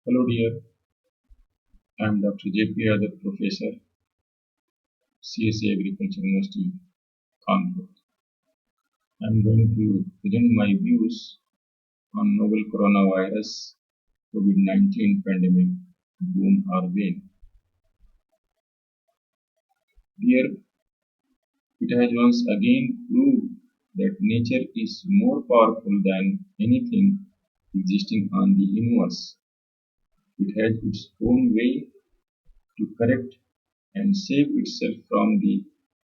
Hello dear, I am Dr. J.P. Adar, Professor, CSA Agriculture University, Kanpur. I am going to present my views on novel coronavirus Covid-19 pandemic, Boon or Bane. Here, it has once again proved that nature is more powerful than anything existing on the universe. It has its own way to correct and save itself from the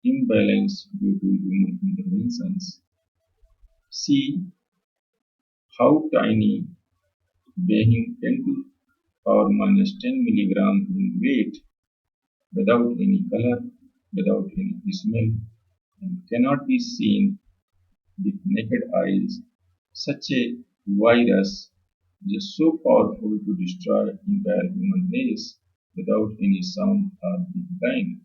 imbalance due to human interventions. See how tiny, weighing 10 to power minus 10 milligram in weight, without any color, without any smell, and cannot be seen with naked eyes. Such a virus is so powerful to destroy entire human race without any sound or big bang.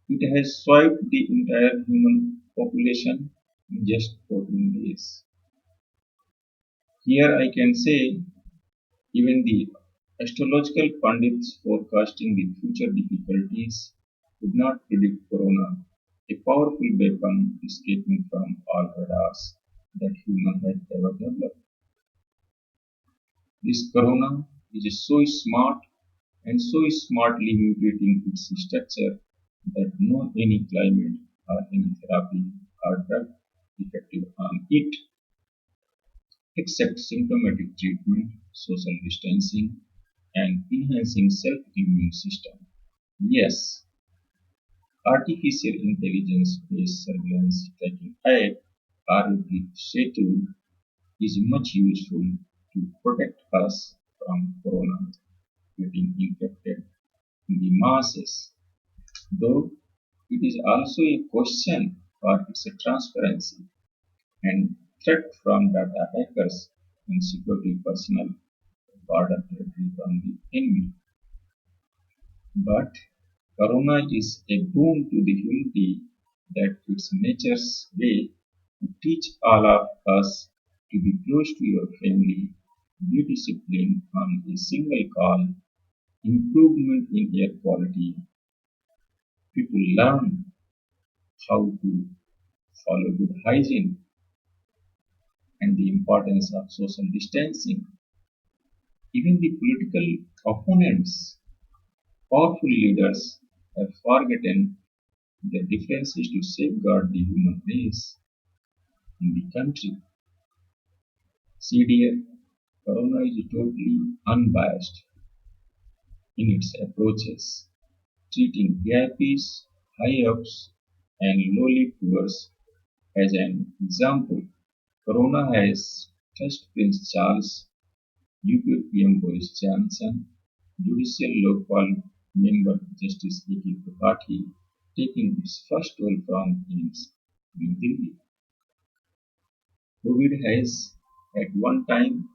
It has swiped the entire human population in just 14 days. Here I can say even the astrological pundits forecasting the future difficulties could not predict corona, a powerful weapon escaping from all radars that human had ever developed. This corona is so smart and so smartly mutating its structure that no any climate or any therapy or drug effective on it except symptomatic treatment, social distancing, and enhancing self-immune system. Yes, artificial intelligence-based surveillance tracking app RUT Setu is much useful to protect us from corona getting infected in the masses, though it is also a question for its transparency and threat from data hackers and security personnel border territory from the enemy. But Corona is a boon to the humanity that it's nature's way to teach all of us to be close to your family, be disciplined on a single call, improvement in air quality. People learn how to follow good hygiene and the importance of social distancing. Even the political opponents, powerful leaders, have forgotten the difference is to safeguard the human race in the country. See dear, Corona is totally unbiased in its approaches, treating VIPs, high-ups, and lowly poors as an example. Corona has touched Prince Charles, UK PM Boris Johnson, Judicial Local Member Justice A.K. Tripathi, taking its first toll from Ames, New Delhi. COVID has at one time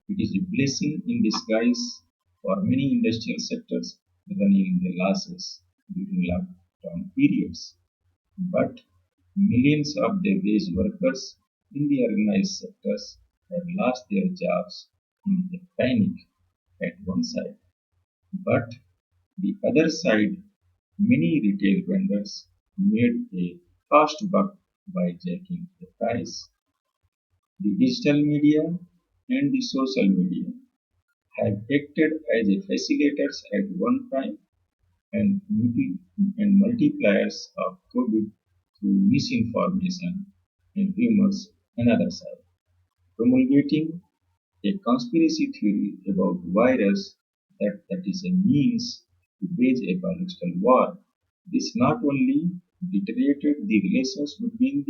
it is a blessing in disguise for many industrial sectors running their losses during lockdown periods. But millions of their wage workers in the organized sectors have lost their jobs in a panic at one side. But the other side, many retail vendors made a fast buck by jacking the price. The digital media and the social media have acted as a facilitators at one time and, and multipliers of COVID through misinformation and rumors another side, promulgating a conspiracy theory about virus that is a means to wage a biological war. This not only deteriorated the relations between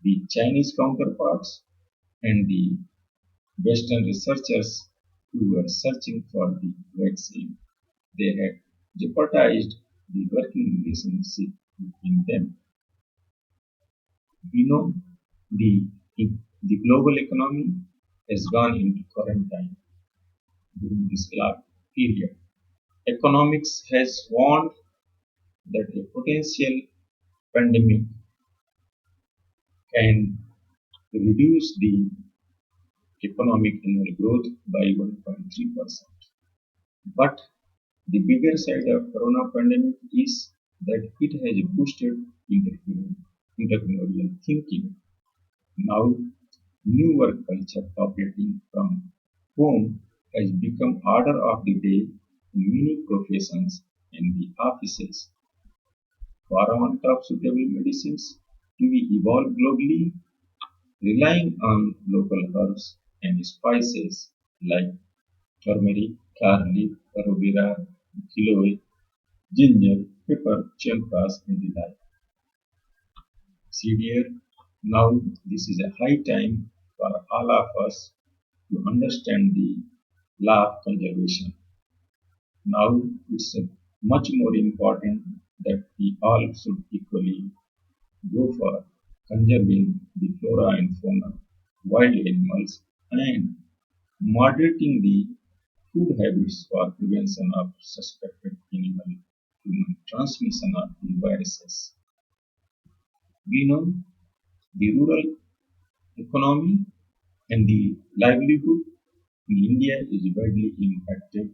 the Chinese counterparts and the Western researchers who were searching for the vaccine. They had jeopardized the working relationship between them. We know the, the global economy has gone into quarantine during this last period. Economics has warned that a potential pandemic can reduce the economic annual growth by 1.3%. But the bigger side of corona pandemic is that it has boosted entrepreneurial thinking. Now, new work culture operating from home has become order of the day in many professions and the offices. For want of suitable medicines to be evolved globally, relying on local herbs and spices like turmeric, garlic, aloe vera, giloy, ginger, pepper, champas, and the like. See dear, now this is a high time for all of us to understand the law of conservation. Now it's much more important that we all should equally go for conserving the flora and fauna, wild animals, and moderating the food habits for prevention of suspected animal human transmission of the viruses. We know the rural economy and the livelihood in India is badly impacted.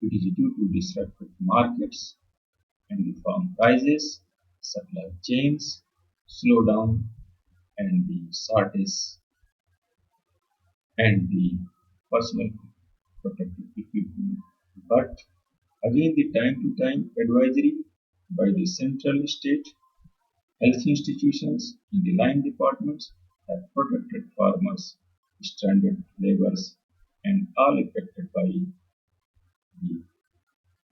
It is due to disrupted markets and the farm prices, supply chains, slowdown, and the shortage and the personal protective equipment. But again, the time to time advisory by the central state health institutions and the line departments have protected farmers, stranded laborers, and the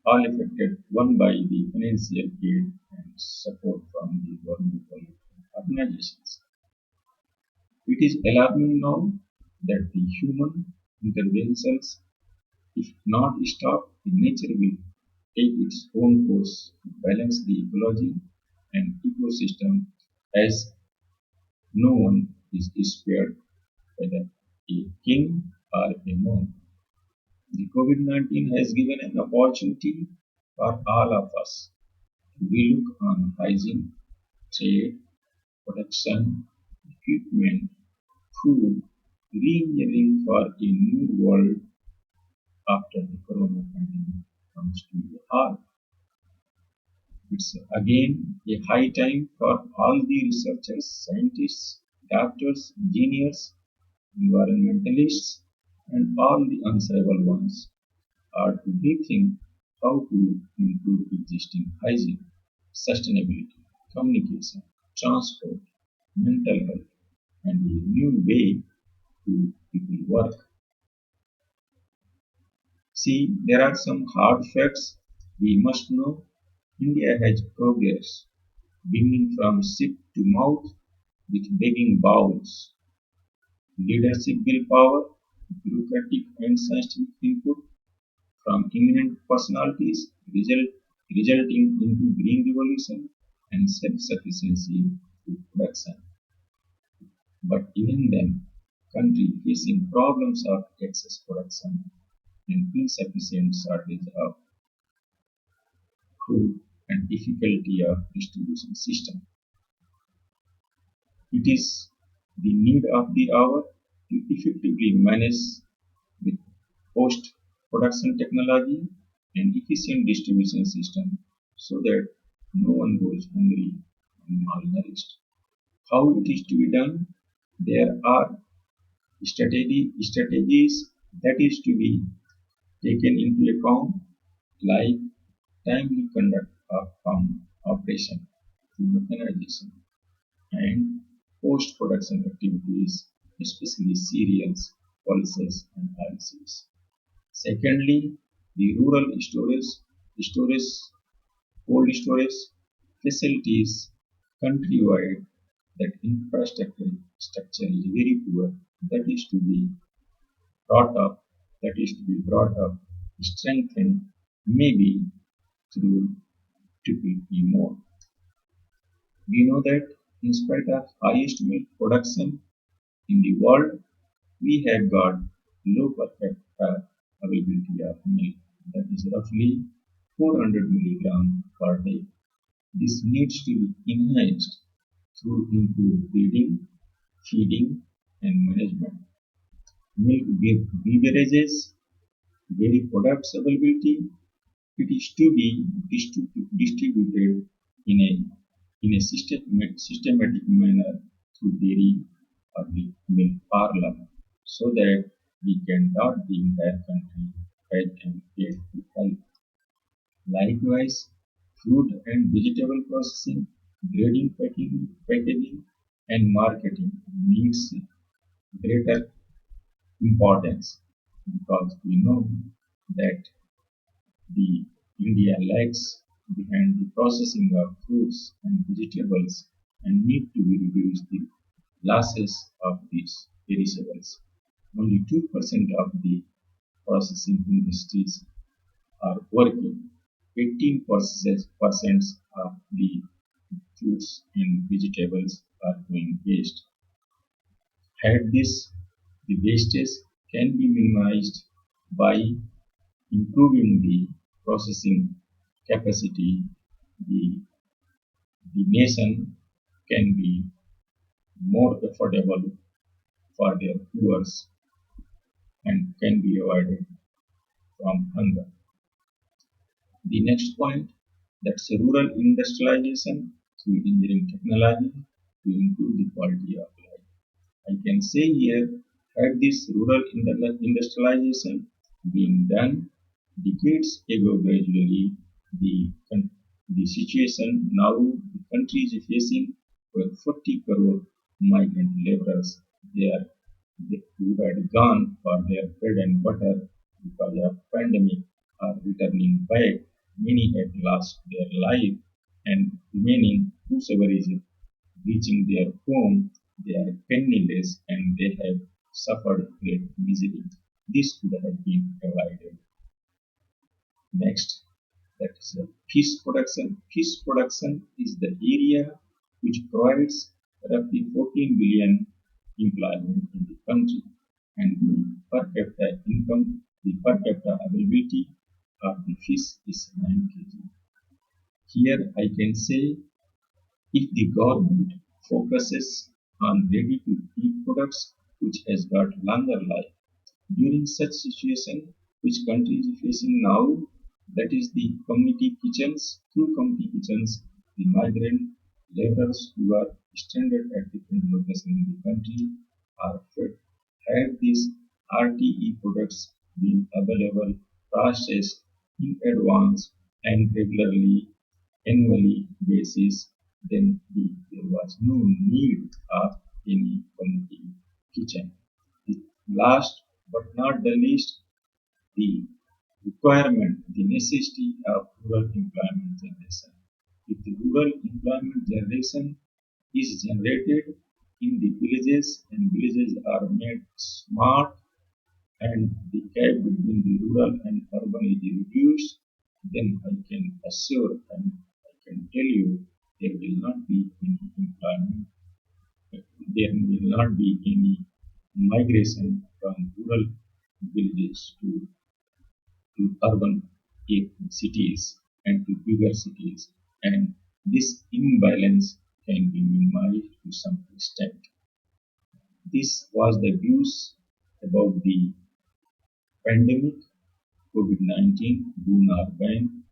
all affected one by the financial aid and support from the governmental organizations. It is alarming now that the human interventions, if not stopped, the nature will take its own course to balance the ecology and ecosystem as no one is spared, whether a king or a monk. The COVID-19 has given an opportunity for all of us to relook on hygiene, trade, production, equipment, food, re-engineering for a new world after the corona pandemic comes to a halt. It's again a high time for all the researchers, scientists, doctors, engineers, environmentalists, and all the unseriable ones are to rethink how to improve existing hygiene, sustainability, communication, transport, mental health, and a new way to people work. See, there are some hard facts we must know. India has progressed, beginning from ship to mouth with begging bowls, leadership willpower, bureaucratic and scientific input from eminent personalities, resulting into green revolution and self-sufficiency through production. But even then, country facing problems of excess production and insufficient shortage of food and difficulty of distribution system. It is the need of the hour to effectively manage with post-production technology and efficient distribution system so that no one goes hungry and malnourished. How it is to be done? There are strategies that is to be taken into account, like timely conduct of farm operation through mechanization and post-production activities, especially cereals, pulses, and oilseeds. Secondly, the rural storage, cold storage facilities countrywide, that infrastructure is very poor. That is to be brought up, strengthened, maybe through triple E mode. We know that in spite of highest milk production in the world, we have got low per capita availability of milk, that is roughly 400 milligram per day. This needs to be enhanced through improved breeding, feeding, and management. milk beverages, dairy products availability. It is to be distributed in a systematic manner through dairy or the milk parlor so that we can dot the entire country right and get to health. Likewise, fruit and vegetable processing, grading, packaging and marketing needs greater importance because we know that the India lags behind the processing of fruits and vegetables and need to be reduced the losses of these perishables. Only 2% of the processing industries are working. 18% of the fruits and vegetables are going waste. Had this, the wastage can be minimized by improving the processing capacity. The nation can be more affordable for their poor and can be avoided from hunger. The next point, that's rural industrialization through engineering technology to improve the quality of life. I can say here, had this rural industrialization been done decades ago gradually, the, the situation now the country is facing with 40 crore migrant laborers. They who had gone for their bread and butter because of pandemic are returning back. Many had lost their life and remaining whosoever is reaching their home, they are penniless and they have suffered great misery. This could have been avoided. Next, that is fish production. Fish production is the area which provides roughly 14 billion employment in the country and the per capita income, the per capita availability of the fish is 9 kg. Here I can say if the government focuses on ready-to-eat products which has got longer life, during such situation which country is facing now, that is the community kitchens, through community kitchens, the migrant laborers who are stranded at different locations in the country are fed. Had these RTE products been available, processed in advance and regularly annually basis, then there was no need of any community kitchen. The last but not the least, the requirement, the necessity of rural employment generation. If the rural employment generation is generated in the villages and villages are made smart and the gap between the rural and urban is reduced, then I can assure and I can tell you there will not be any employment, there will not be any migration from rural villages to urban cities and to bigger cities, and this imbalance can be minimized to some extent. This was the views about the pandemic COVID-19, Boon or Bane.